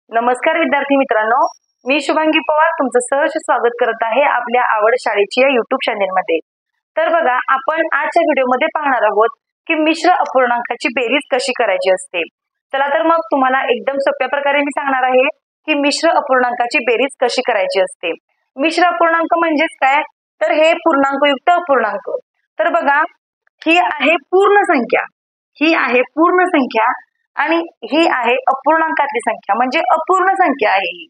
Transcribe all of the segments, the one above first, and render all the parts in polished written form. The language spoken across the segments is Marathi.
नमस्कार विद्यार्थी मित्रांनो, मी शुभांगी पवार तुमचं सहर्ष स्वागत करत आहे आपल्या आवड शाळेची या युट्यूब चॅनेलमध्ये। तर बघा, आपण आजच्या व्हिडिओमध्ये पाहणार आहोत की मिश्र अपूर्णांकाची बेरीज कशी करायची असते। चला तर मग तुम्हाला एकदम सोप्या प्रकारे मी सांगणार आहे की मिश्र अपूर्णांकाची बेरीज कशी करायची असते। मिश्र अपूर्णांक म्हणजेच काय, तर हे पूर्णांकयुक्त अपूर्णांक। तर बघा, ही आहे पूर्ण संख्या, ही आहे पूर्ण संख्या आणि ही आहे अपूर्णांकातली संख्या, म्हणजे अपूर्ण संख्या आहे ही।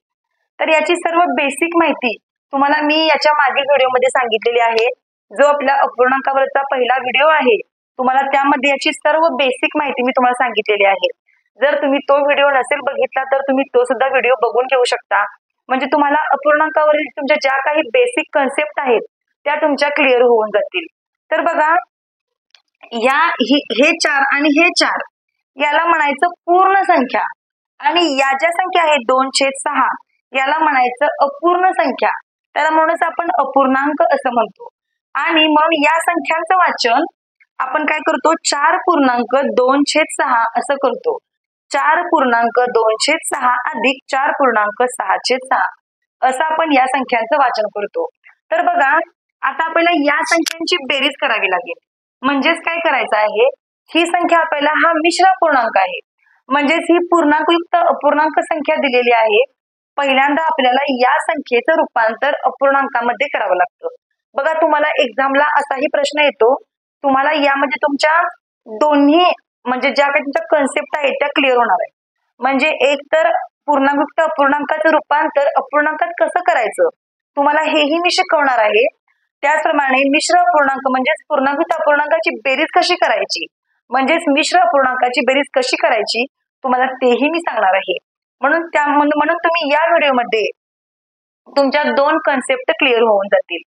तर याची सर्व बेसिक माहिती तुम्हाला मी याच्या मागील व्हिडिओमध्ये सांगितलेली आहे, जो आपला अपूर्णांकावरचा पहिला व्हिडिओ आहे। तुम्हाला त्यामध्ये याची सर्व बेसिक माहिती मी तुम्हाला सांगितलेली आहे। जर तुम्ही तो व्हिडिओ नसेल बघितला तर तुम्ही तो सुद्धा व्हिडिओ बघून घेऊ शकता, म्हणजे तुम्हाला अपूर्णांकावरील तुमच्या ज्या काही बेसिक कन्सेप्ट आहेत त्या तुमच्या क्लिअर होऊन जातील। तर बघा, हे 4 आणि हे 4 याला म्हणायचं पूर्ण संख्या, आणि या ज्या संख्या आहेत 2/6 याला म्हणायचं अपूर्ण संख्या, त्याला म्हणूनच आपण अपूर्णांक असं म्हणतो। आणि म्हणून या संख्यांचं वाचन आपण काय करतो, 4.2/6 असं करतो। 4.2/6 अधिक 4.6/6 असं आपण या संख्यांचं वाचन करतो। तर बघा, आता आपल्याला या संख्यांची बेरीज करावी लागेल। म्हणजेच काय करायचं आहे, ही संख्या आपल्याला हा मिश्र अपूर्णांक आहे, म्हणजेच ही पूर्णांकयुक्त अपूर्णांक संख्या दिलेली आहे। पहिल्यांदा आपल्याला या संख्येचं रूपांतर अपूर्णांकामध्ये करावं लागतं। बघा, तुम्हाला एक्झामला असाही प्रश्न येतो, तुम्हाला यामध्ये तुमच्या दोन्ही म्हणजे ज्या काही तुमच्या कन्सेप्ट आहेत त्या क्लिअर होणार आहे। म्हणजे एक तर पूर्णांकयुक्त अपूर्णांकाचं रूपांतर अपूर्णांकात कसं करायचं तुम्हाला हेही मी शिकवणार आहे। त्याचप्रमाणे मिश्र अपूर्णांक म्हणजेच पूर्णांकयुक्त अपूर्णांकाची बेरीज कशी करायची, म्हणजेच मिश्र अपूर्णांकाची बेरीज कशी करायची तुम्हाला तेही मी सांगणार आहे। म्हणून तुम्ही या व्हिडिओमध्ये तुमच्या दोन कन्सेप्ट क्लिअर होऊन जातील।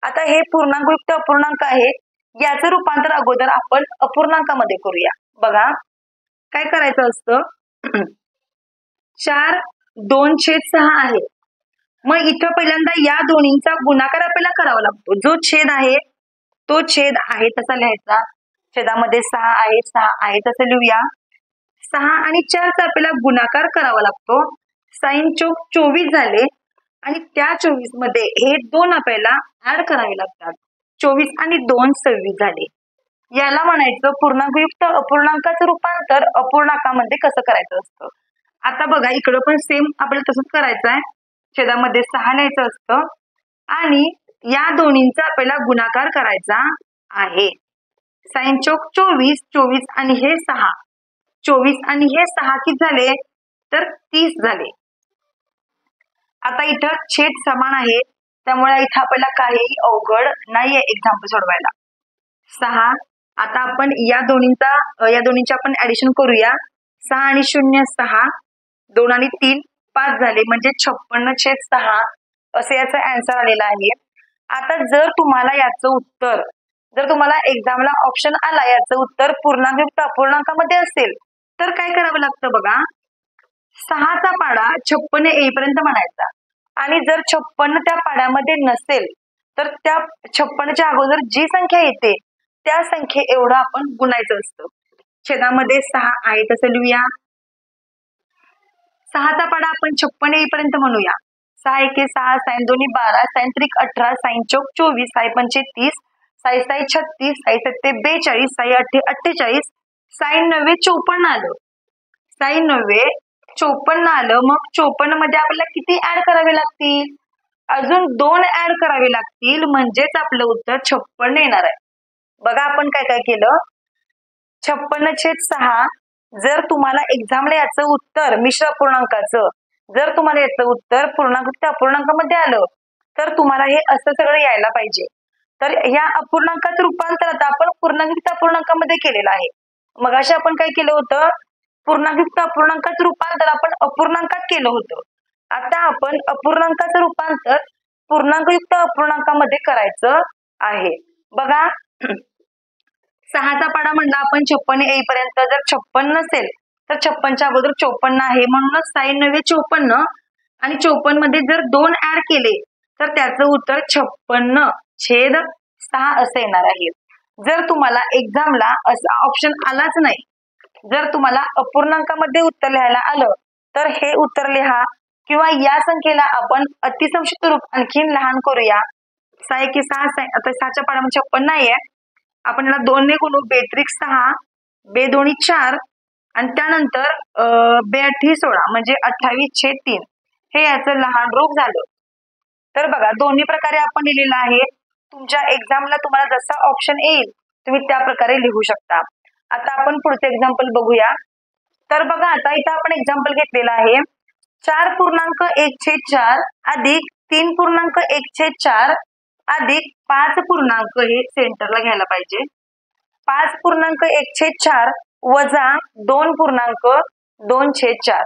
आता हे पूर्णांकयुक्त अपूर्णांक आहे, याचं रूपांतर अगोदर आपण अपूर्णांकामध्ये करूया। बघा, काय करायचं असतं, 4/2/6 आहे, मग इथं पहिल्यांदा या दोन्हींचा गुणाकार आपल्याला करावा लागतो। जो छेद आहे तो छेद आहे तसा लिहायचा, छेदामध्ये 6 आहे तसं लिहूया। 6 आणि 4चा आपल्याला गुणाकार करावा लागतो, 6 चौक 24 झाले, आणि त्या 24 मध्ये हे 2 आपल्याला ऍड करावे लागतात, 24 आणि 2 26 झाले। याला म्हणायचं पूर्णांकयुक्त अपूर्णांकाचं रूपांतर अपूर्णांकामध्ये कसं करायचं असतं। आता बघा, इकडं पण सेम आपल्याला तसंच करायचं आहे, छेदामध्ये 6 लिहायचं असतं आणि या दोन्हींचा आपल्याला गुणाकार करायचा आहे। 6 चौक 24, 24 आणि हे 6, 24 आणि हे 6 किती झाले, तर 30 झाले। आता इथं छेद समान आहे, त्यामुळे इथं आपल्याला काही अवघड नाहीये एक्झाम्पल सोडवायला। 6, आता आपण या दोन्हींची आपण ऍडिशन करूया। 6 आणि 0 6, 2 आणि 3 5 झाले, म्हणजे 56/6 असं याचं आन्सर आलेलं आहे। आता जर तुम्हाला याचं उत्तर, जर तुम्हाला एक्झामला ऑप्शन आला याचं उत्तर पूर्णांकयुक्त अपूर्णांकामध्ये असेल तर काय करावं लागतं बघा, 6चा पाडा 56 येईपर्यंत म्हणायचा, आणि जर 56 त्या पाड्यामध्ये नसेल तर त्या 56च्या अगोदर जी संख्या येते त्या संख्ये एवढं आपण गुणायचं असतं। छेदामध्ये 6 आहे तसं लिहूया, 6चा पाडा आपण 56 येईपर्यंत म्हणूया। 6 एके 6, 6 दोन्ही 12, 6 त्रिक 18, 6 चौक 24, 6 पंचे 30, 6 6 36, 6 सत्ते 42, 6 अठ्ठे 48, 6 9 54 आलं, 6 9 54 आलं। मग 54 मध्ये आपल्याला किती ऍड करावे लागतील, अजून 2 ऍड करावे लागतील, म्हणजेच आपलं उत्तर 56 येणार आहे। बघा, आपण काय काय केलं, 56/6 जर तुम्हाला एक्झामला याचं उत्तर मिश्र अपूर्णांकाचं, जर तुम्हाला याचं उत्तर पूर्णांकयुक्त अपूर्णांकामध्ये आलं तर तुम्हाला हे असं सगळं यायला पाहिजे। तर या अपूर्णांकाचं रूपांतर आता आपण पूर्णांकयुक्त अपूर्णांकामध्ये केलेलं आहे। मग अशी आपण काय केलं होतं, पूर्णांकयुक्त अपूर्णांकाचं रूपांतर आपण अपूर्णांकात केलं होतं। आता आपण अपूर्णांकाचं रूपांतर पूर्णांकयुक्त अपूर्णांकामध्ये करायचं आहे। बघा, 6चा पाडा म्हणला आपण 56 येईपर्यंत, जर 56 नसेल तर 56च्या अगोदर 54 आहे, म्हणूनच 6 9 54, आणि 54 मध्ये जर 2 ऍड केले तर त्याचं उत्तर 56/6 असं येणार आहे। जर तुम्हाला एक्झामला असा ऑप्शन आलाच नाही, जर तुम्हाला अपूर्णांकामध्ये उत्तर लिहायला आलं तर हे उत्तर लिहा किंवा या संख्येला आपण अतिसंक्षिप्त रूप आणखीन लहान करूया. 6 एके 6, आता 6च्या पाडामध्ये 56 नाहीये, आपण याला 2 ने गुणू, बेत्रिक 6, बेदोणी 4 आणि त्यानंतर बेअठी 16 म्हणजे 28/3 हे याचं लहान रूप झालं. तर बघा दोन्ही प्रकारे आपण लिहिलेलं आहे. तुमच्या एक्झामला तुम्हाला जसा ऑप्शन येईल तुम्ही त्या प्रकारे लिहू शकता. आता आपण पुढचं एक्झाम्पल बघूया. तर बघा आता इथं आपण एक्झाम्पल घेतलेलं आहे 4.1/4 अधिक 3.1/4 अधिक 5. हे सेंटरला घ्यायला पाहिजे. 5.1/4 वजा 2.2/4.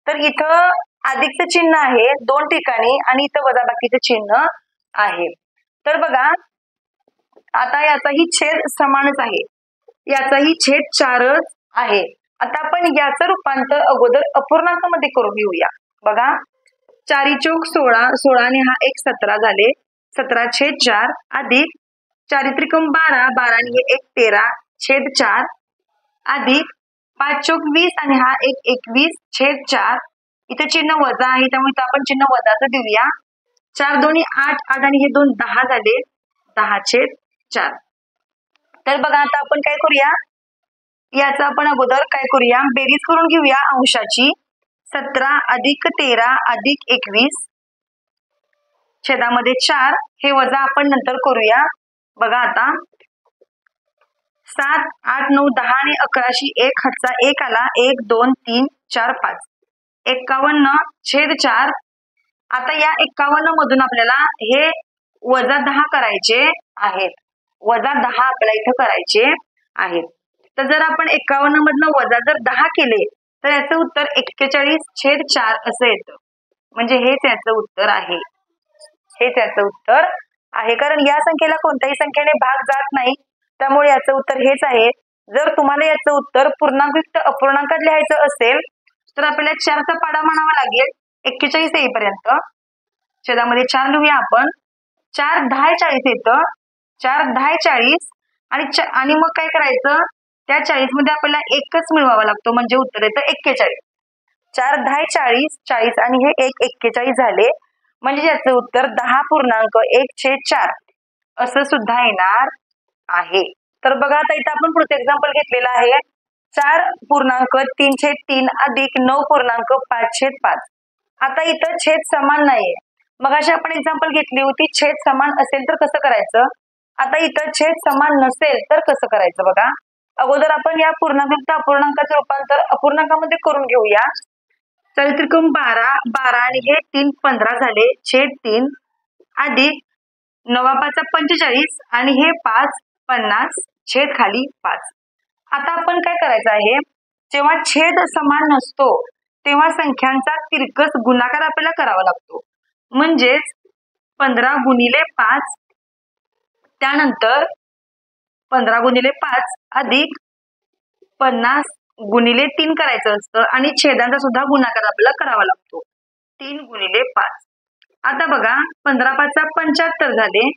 तर इथं अधिकचं चिन्ह आहे 2 ठिकाणी आणि इथं वजा बाकीचं चिन्ह आहे. तर बघा आता याचाही छेद समानच आहे, याचाही छेद 4च आहे. आता आपण याचं रूपांतर अगोदर अपूर्णांकामध्ये करून घेऊया. बघा 4 चौक 16, 16 ने हा 1 17 झाले, 17/4 अधिक 4 त्रिकम 12, 12 ने 1 13/4 अधिक 5 चौक 20 आणि हा 1 21/4. इथे चिन्ह वजा आहे त्यामुळे इथं आपण चिन्ह वजाचं देऊया. 4 दोन्ही 8, 8 आणि हे 2 10 झाले, 10/4. तर बघा आता आपण काय करूया, याचा आपण अगोदर काय करूया, बेरीज करून घेऊया अंशाची. 17 अधिक 13 अधिक 21 छेदामध्ये 4, हे वजा आपण नंतर करूया. बघा आता 7 8 9 10 आणि 11शी 1 हातचा 1 आला, 1 2 3 4 5 51/4. आता या 51 मधून आपल्याला हे वजा 10 करायचे आहेत, वजा 10 आपल्याला इथं करायचे आहेत. तर जर आपण 51 मधनं वजा जर 10 केले तर याचं उत्तर 41/4 असं येतं. म्हणजे हेच याचं उत्तर आहे, हेच याचं उत्तर आहे. कारण या संख्येला कोणत्याही संख्येने भाग जात नाही त्यामुळे याचं उत्तर हेच आहे. जर तुम्हाला याचं उत्तर पूर्णांकयुक्त अपूर्णांकात लिहायचं असेल तर आपल्याला 4चा पाडा म्हणावा लागेल 41 येईपर्यंत. छेदामध्ये 4 लिहूया आपण. 4 10 40 येतं, 4 10 40 आणि मग काय करायचं, त्या 40 मध्ये आपल्याला एकच मिळवावा लागतो म्हणजे उत्तर येतं 41. 4 10 40 40 आणि हे 1 41 झाले म्हणजे याचं उत्तर 10.1/4 असं सुद्धा येणार आहे. तर बघा आता इथं आपण पुढचं एक्झाम्पल घेतलेलं आहे 4.3/3 अधिक 9.5/5. आता इथं छेद समान नाहीये. मग अशी आपण एक्झाम्पल घेतली होती छेद समान असेल तर कसं करायचं. आता इथं छेद समान नसेल तर कसं करायचं. बघा अगोदर आपण या पूर्णांकायुक्त अपूर्णांकाचं रूपांतर अपूर्णांकामध्ये करून घेऊया. 4 त्रिकोण 12 12 आणि हे 3 15 झाले, छेद 3 अधिक 9 45 आणि हे 5 50 छेद खाली 5. आता आपण काय करायचं आहे, जेव्हा छेद समान नसतो तेव्हा संख्यांचा तिरकस गुणाकार आपल्याला करावा लागतो. म्हणजेच 15 गुणिले 5 त्यानंतर 15 गुणिले 5 अधिक 50 गुणिले 3 करायचं असतं आणि छेदांचा सुद्धा गुणाकार आपल्याला करावा लागतो 3 गुणिले 5. आता बघा 15 5 75 झाले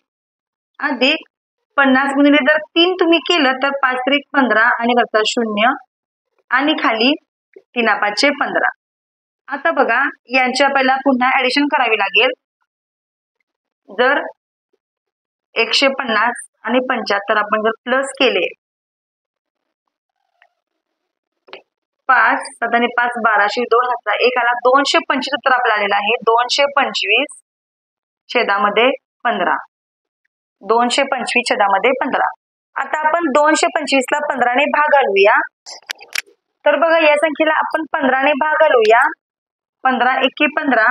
अधिक 50 गुणिले जर 3 तुम्ही केलं तर 5 त्रिक 15 आणि वरचा 0 आणि खाली 3 5 15. आता बघा यांची आपल्याला पुन्हा ऍडिशन करावी लागेल. जर 150 आणि 75 आपण जर प्लस केले 5 7 आणि 5 12 2 हातचा 1 आला, 225 उत्तर आपल्याला आलेलं आहे. 225 छेदामध्ये 15, 225 छेदामध्ये 15. आता आपण 225 ला 15 ने भाग घालूया. तर बघा या संख्येला आपण 15 ने भाग घालूया. 15 एके 15.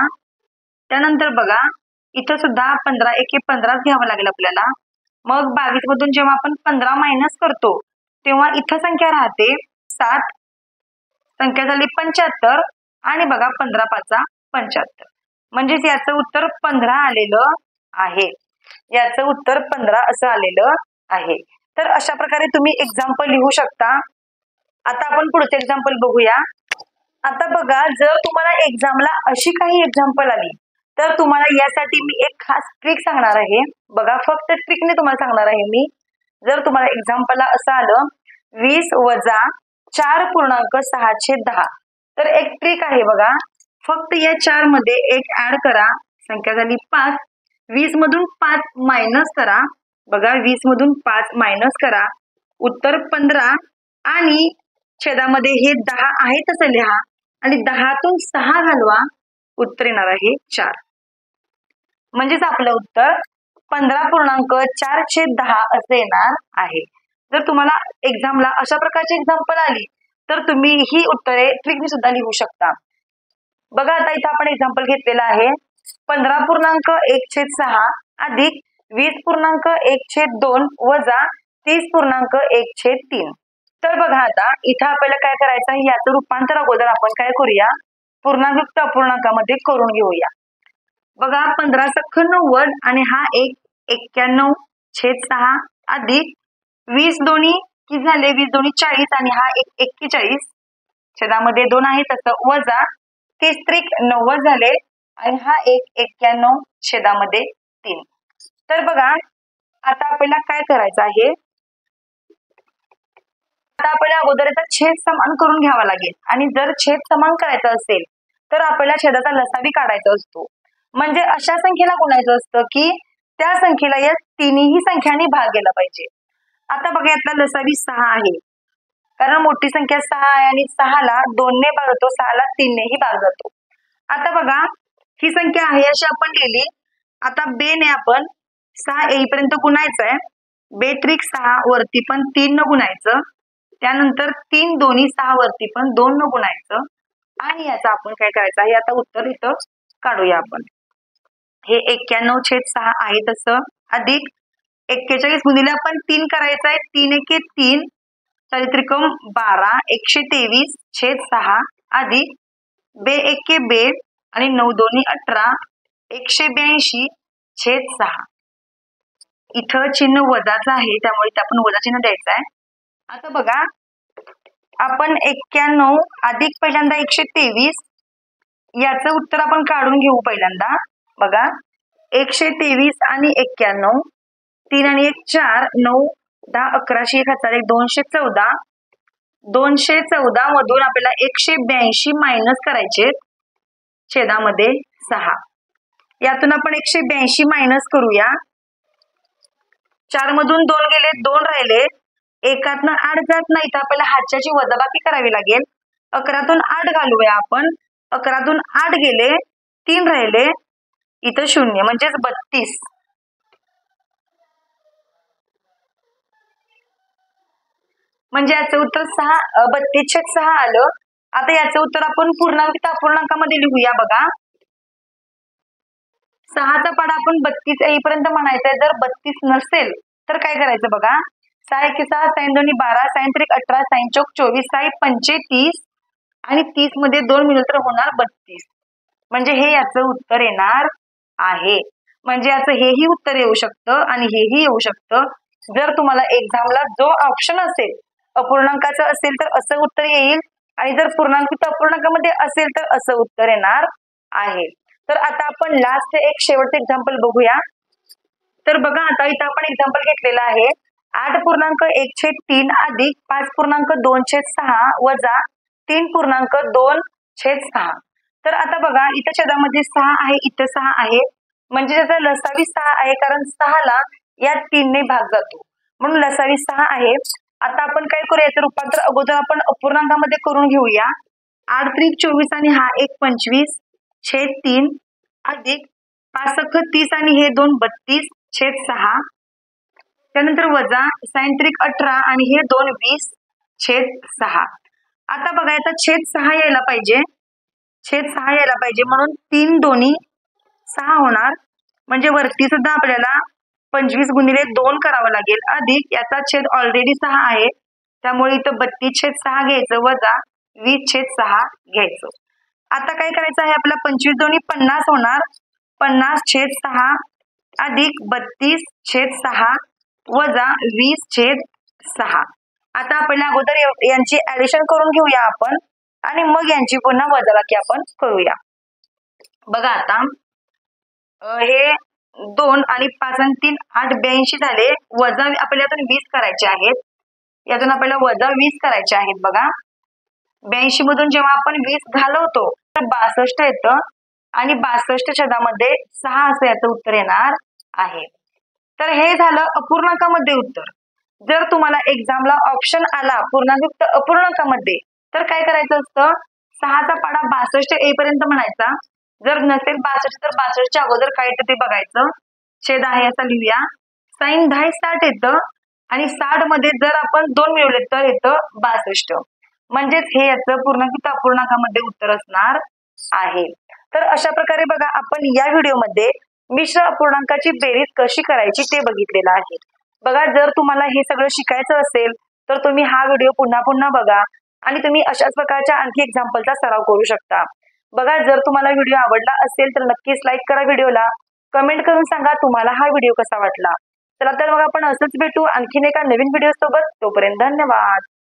त्यानंतर बघा इथं सुद्धा 15 एके 15 घ्यावं लागेल आपल्याला. मग 22 मधून जेव्हा आपण 15 मायनस करतो तेव्हा इथं संख्या राहते 7, संख्या झाली 75 आणि बघा 15 5 75 म्हणजेच याचं उत्तर 15 आलेलं आहे. याचं उत्तर 15 असं आलेलं आहे. तर अशा प्रकारे तुम्ही एक्झाम्पल लिहू शकता. आता आपण पुढचे एक्झाम्पल बघूया. आता बघा जर तुम्हाला एक्झामला अशी काही एक्झाम्पल आली तर तुम्हाला यासाठी मी एक खास ट्रिक सांगणार आहे. बघा फक्त ट्रिकने तुम्हाला सांगणार आहे मी. जर तुम्हाला एक्झाम्पलला असं आलं 20 वजा 4.6/10 तर एक ट्रिक आहे बघा, फक्त या 4 मध्ये एक ऍड करा, संख्या झाली 5. 20 मधून 5 मायनस करा, बघा 20 मधून 5 मायनस करा, उत्तर 15 आणि छेदामध्ये हे 10 आहे तसं लिहा आणि 10तून 6 घालवा, उत्तर येणार आहे 4. म्हणजेच आपलं उत्तर 15.4/10 असे येणार आहे. जर तुम्हाला एक्झामला अशा प्रकारची एक्झाम्पल आली तर तुम्ही ही उत्तरे ट्रिकने सुद्धा लिहू शकता. बघा आता इथं आपण एक्झाम्पल घेतलेलं आहे 15.1/6 अधिक 20.1/2 वजा 30.1/3. तर बघा आता इथं आपल्याला काय करायचं आहे, याचं रूपांतर अगोदर आपण काय करूया, पूर्णांक अपूर्णांकामध्ये करून घेऊया. बघा 15×90 आणि हा 91/6 अधिक 20 दोन्ही किती झाले, 20 दोन्ही 40 आणि हा 41, छेदामध्ये 2 आहे तसं वजा 30×90 झाले आणि हा 91 छेदामध्ये 3. तर बघा आता आपल्याला काय करायचं आहे, आता आपल्याला अगोदर याचा छेद समान करून घ्यावा लागेल आणि जर छेद समान करायचा असेल तर आपल्याला छेदाचा लसावी काढायचा असतो. म्हणजे अशा संख्येला गुणायचं असतं की त्या संख्येला या तिन्ही संख्यांनी भाग गेला पाहिजे. आता बघा यातला लसावी 6 आहे, कारण मोठी संख्या 6 आहे आणि 6 ला 2 ने भाग जातो, 6 ला 3 नेही भाग जातो. आता बघा ही संख्या आहे अशी आपण लिहिली. आता बे ने आपण 6 येईपर्यंत गुणायचं आहे, बे ट्रिक 6 वरती पण 3 न गुणायचं, त्यानंतर 3 दोन्ही 6 वरती पण 2 न गुणायचं आणि याचा आपण काय करायचं आहे, आता उत्तर इथं काढूया आपण. हे 91/6 आहे तसं अधिक 41 गुणिले आपण 3 करायचं आहे, 3 एके 3 त्रिकम 12 123/6 अधिक बे एके बे आणि 9 दोन्ही 18 182/6. इथं चिन्ह वजाचं आहे त्यामुळे इथं आपण वजा चिन्ह द्यायचं आहे. आता बघा आपण 91 अधिक पहिल्यांदा 123 याचं उत्तर आपण काढून घेऊ पहिल्यांदा. बघा 123 आणि 91, 3 आणि 1 4, 9 10 11 1 हजार 1 214, 214 मधून आपल्याला 182 मायनस करायचे, छेदामध्ये 6. यातून आपण 182 मायनस करूया, 4 मधून 2 गेले, 2 राहिले, एकातनं 8 जात नाही तर आपल्याला हातच्याची वजाबाकी करावी लागेल. 11तून 8 घालूया आपण, 11तून 8 गेले, 3 राहिले, इथं 0 म्हणजेच 32. म्हणजे याचं उत्तर 32/6 आलं. आता याचं उत्तर आपण पूर्णांक अपूर्णांकामध्ये लिहूया. बघा 6चा पाडा आपण 32 येईपर्यंत म्हणायचंय. जर 32 नसेल तर काय करायचं, बघा 6 एके 6 साइन 2 12 साइन 3 18 साइन 4 24 साई 35 आणि 30 मध्ये 2 मिळून तर होणार 32. म्हणजे हे याचं उत्तर येणार आहे. म्हणजे याचं हेही उत्तर येऊ शकतं आणि हेही येऊ शकतं. जर तुम्हाला एक्झामला जो ऑप्शन असेल अपूर्णांकाचं असेल तर असं उत्तर येईल आणि जर पूर्णांकित अपूर्णांकामध्ये असेल तर असं उत्तर येणार आहे. तर आता आपण लास्ट एक शेवटचं एक्झाम्पल बघूया. तर बघा आता इथं आपण एक्झाम्पल घेतलेलं आहे 8.1/3 अधिक 5.2/6 वजा 3.2/6. तर आता बघा इथं छेदामध्ये 6 आहे, इथं 6 आहे, म्हणजे त्याचा लसावी 6 आहे, कारण 6 ला या 3 ने भाग जातो म्हणून लसावी 6 आहे. आता आपण काय करूया, याचं रूपांतर अगोदर आपण अपूर्णांकामध्ये करून घेऊया. 8 त्रिक 24 आणि हा 1 25/3 अधिक 5 अख्ख 30 आणि हे 2 32/6. त्यानंतर वजा साइन त्रिक 18 आणि हे 2 20/6. आता बघा याचा छेद 6 यायला पाहिजे, छेद 6 यायला पाहिजे म्हणून 3 दोन्ही 6 होणार. म्हणजे वरती सुद्धा आपल्याला 25 गुणिले 2 करावं लागेल अधिक याचा छेद ऑलरेडी 6 आहे त्यामुळे इथं 32/6 घ्यायचं वजा 20/6 घ्यायचं. आता काय करायचं आहे आपल्याला, 25 दोन्ही 50 होणार, 50/6 अधिक 32/6 वजा 20/6. आता आपल्याला अगोदर यांची ऍडिशन करून घेऊया आपण आणि मग यांची पुन्हा वजाबाकी आपण करूया. बघा आता हे 2 आणि 5 आणि 3 8 82 झाले, वजा आपल्याला यातून 20 करायचे आहेत, यातून आपल्याला वजा 20 करायचे आहेत. बघा 82 मधून जेव्हा आपण 20 घालवतो तर 62 येतं आणि 62 छेदामध्ये 6 असं याचं उत्तर येणार आहे. तर हे झालं अपूर्णांकामध्ये उत्तर. जर तुम्हाला एक्झामला ऑप्शन आला पूर्णांकयुक्त अपूर्णांकामध्ये तर काय करायचं असतं, 6चा पाडा 62 येईपर्यंत म्हणायचा. जर नसेल 62 तर 62च्या अगोदर काय येतं ते बघायचं. छेद आहे असा लिहूया. साईन 10 60 येतं आणि 60 मध्ये जर आपण 2 मिळवले तर येतं 62. म्हणजेच हे याचं पूर्णांकित अपूर्णांकामध्ये उत्तर असणार आहे. तर अशा प्रकारे बघा आपण या व्हिडिओमध्ये मिश्र अपूर्णांकाची बेरीज कशी करायची ते बघितलेलं आहे. बघा जर तुम्हाला हे सगळं शिकायचं असेल तर तुम्ही हा व्हिडिओ पुन्हा पुन्हा बघा आणि तुम्ही अशाच प्रकारच्या आणखी एक्झाम्पलचा सराव करू शकता. बघा जर तुम्हाला व्हिडिओ आवडला असेल तर नक्कीच लाईक करा व्हिडिओला, कमेंट करून सांगा तुम्हाला हा व्हिडिओ कसा वाटला. चला तर मग आपण असंच भेटू आणखीन एका नवीन व्हिडिओ सोबत. तोपर्यंत धन्यवाद.